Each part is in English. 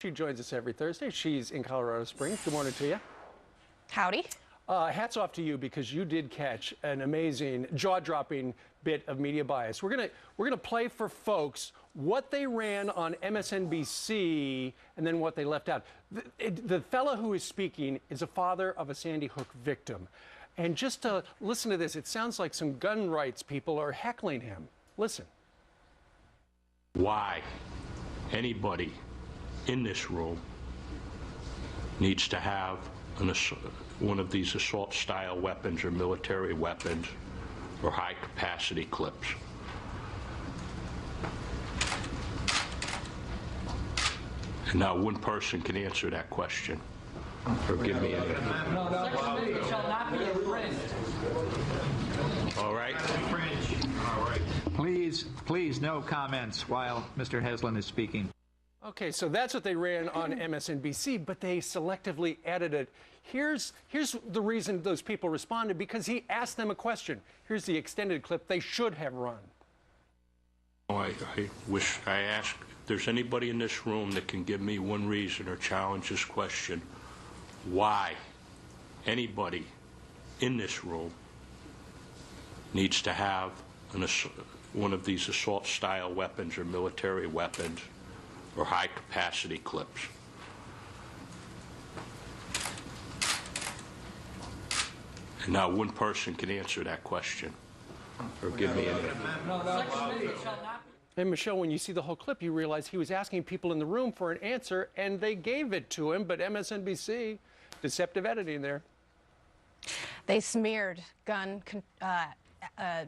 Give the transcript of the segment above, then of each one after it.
She joins us every Thursday. She's in Colorado Springs. Good morning to you. Howdy. Hats off to you because you did catch an amazing, jaw-dropping bit of media bias. We're gonna play for folks what they ran on MSNBC and then what they left out. The fellow who is speaking is a father of a Sandy Hook victim. And just to listen to this, it sounds like some gun rights people are heckling him. Listen. Why anybody in this room needs to have one of these assault-style weapons or military weapons or high-capacity clips. And not one person can answer that question or give me any. It shall not be infringed. All right? All right. Please, no comments while Mr. Heslin is speaking. Okay, so that's what they ran on MSNBC, but they selectively added it. Here's the reason those people responded, because he asked them a question. Here's the extended clip they should have run. I wish I asked if there's anybody in this room that can give me one reason or challenge this question. Why anybody in this room needs to have one of these assault-style weapons or military weapons or high-capacity clips. And not one person can answer that question or give me any. And Michelle, when you see the whole clip, you realize he was asking people in the room for an answer, and they gave it to him, but MSNBC, deceptive editing there. They smeared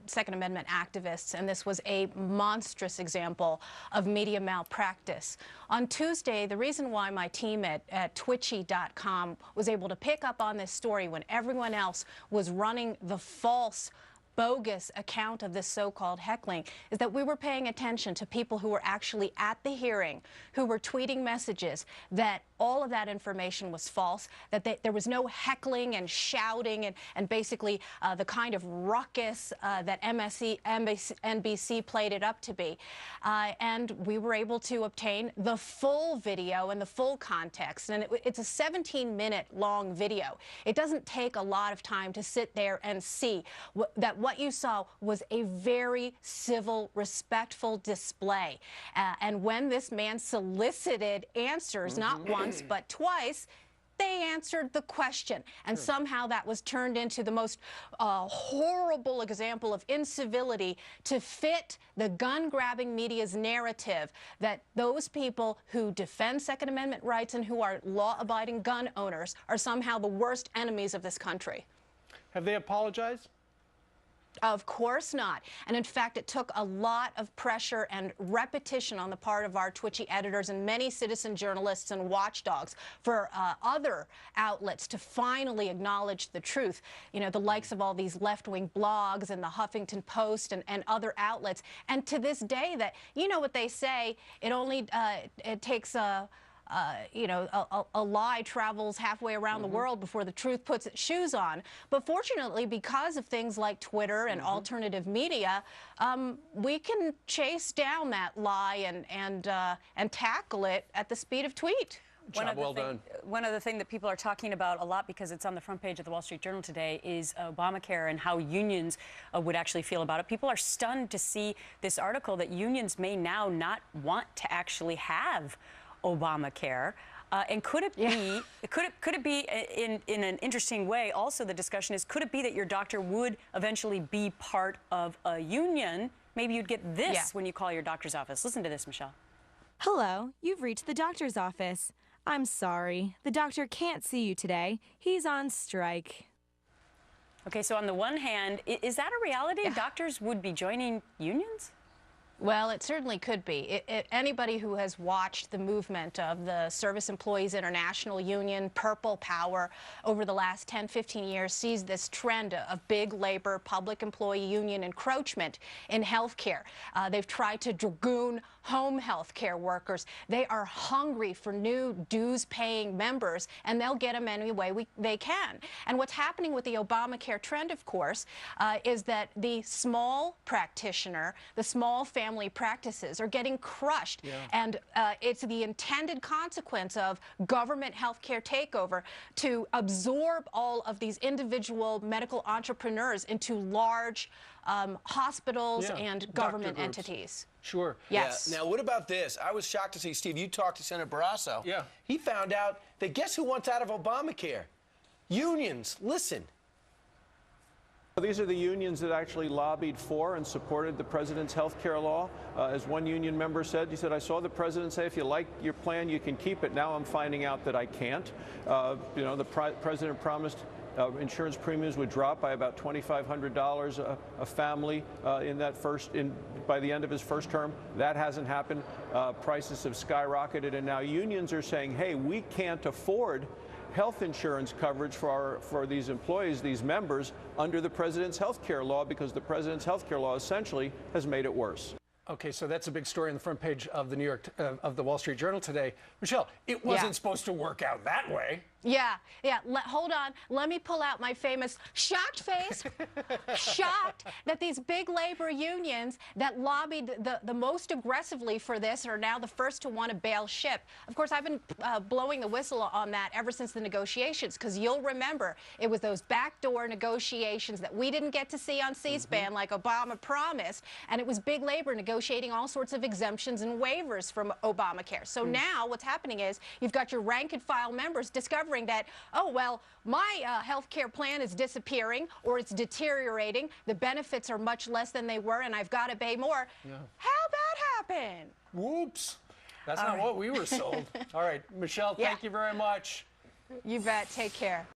Second Amendment activists, and this was a monstrous example of media malpractice. On Tuesday, the reason why my team at twitchy.com was able to pick up on this story when everyone else was running the false, bogus account of this so-called heckling is that we were paying attention to people who were actually at the hearing, who were tweeting messages that all of that information was false, that there was no heckling and shouting and basically the kind of ruckus that NBC played it up to be. And we were able to obtain the full video and the full context. And it's a 17-minute long video. It doesn't take a lot of time to sit there and see that what you saw was a very civil, respectful display. And when this man solicited answers, not once, but twice, they answered the question. And somehow that was turned into the most horrible example of incivility to fit the gun-grabbing media's narrative that those people who defend Second Amendment rights and who are law-abiding gun owners are somehow the worst enemies of this country. Have they apologized? Of course not. And in fact, it took a lot of pressure and repetition on the part of our Twitchy editors and many citizen journalists and watchdogs for other outlets to finally acknowledge the truth. You know, the likes of all these left-wing blogs and the Huffington Post and other outlets. And to this day, that, you know what they say, it only it takes a lie travels halfway around the world before the truth puts its shoes on. But fortunately, because of things like Twitter and alternative media, we can chase down that lie and tackle it at the speed of tweet. Well done. One other thing that people are talking about a lot, because it's on the front page of the Wall Street Journal today, is Obamacare and how unions would actually feel about it. People are stunned to see this article that unions may now not want to actually have Obamacare, and could it be? Could it be in an interesting way? Also, the discussion is: could it be that your doctor would eventually be part of a union? Maybe you'd get this when you call your doctor's office. Listen to this, Michelle. Hello, you've reached the doctor's office. I'm sorry, the doctor can't see you today. He's on strike. Okay, so on the one hand, is that a reality? Doctors would be joining unions? Well, it certainly could be. Anybody who has watched the movement of the Service Employees International Union, Purple Power, over the last 10, 15 years sees this trend of big labor, public employee union encroachment in healthcare. They've tried to dragoon home health care workers. They are hungry for new dues-paying members, and they'll get them any way they can. And what's happening with the Obamacare trend, of course, is that the small practitioner, the small family family practices are getting crushed. And it's the intended consequence of government healthcare takeover to absorb all of these individual medical entrepreneurs into large hospitals and government entities. Sure. Yes. Yeah. Now, what about this? I was shocked to see, Steve, you talked to Senator Barrasso. Yeah. He found out that guess who wants out of Obamacare? Unions. Listen. These are the unions that actually lobbied for and supported the president's health care law. As one union member said, he said, I saw the president say, if you like your plan, you can keep it. Now I'm finding out that I can't. You know, the president promised insurance premiums would drop by about $2,500 a family by the end of his first term. That hasn't happened. Prices have skyrocketed, and now unions are saying, hey, we can't afford health insurance coverage for these employees, these members, under the president's health care law, because the president's health care law essentially has made it worse. Okay, so that's a big story on the front page of the Wall Street Journal today. Michelle, it wasn't supposed to work out that way. Yeah. Hold on. Let me pull out my famous shocked face. Shocked that these big labor unions that lobbied the most aggressively for this are now the first to want to bail ship. Of course, I've been blowing the whistle on that ever since the negotiations, because you'll remember it was those backdoor negotiations that we didn't get to see on C-SPAN like Obama promised, and it was big labor negotiating all sorts of exemptions and waivers from Obamacare. So now what's happening is you've got your rank and file members discovering that, oh, well, my health care plan is disappearing or it's deteriorating. The benefits are much less than they were, and I've got to pay more. Yeah. How'd that happen? Whoops. That's not what we were sold. All right, Michelle, thank you very much. You bet. Take care.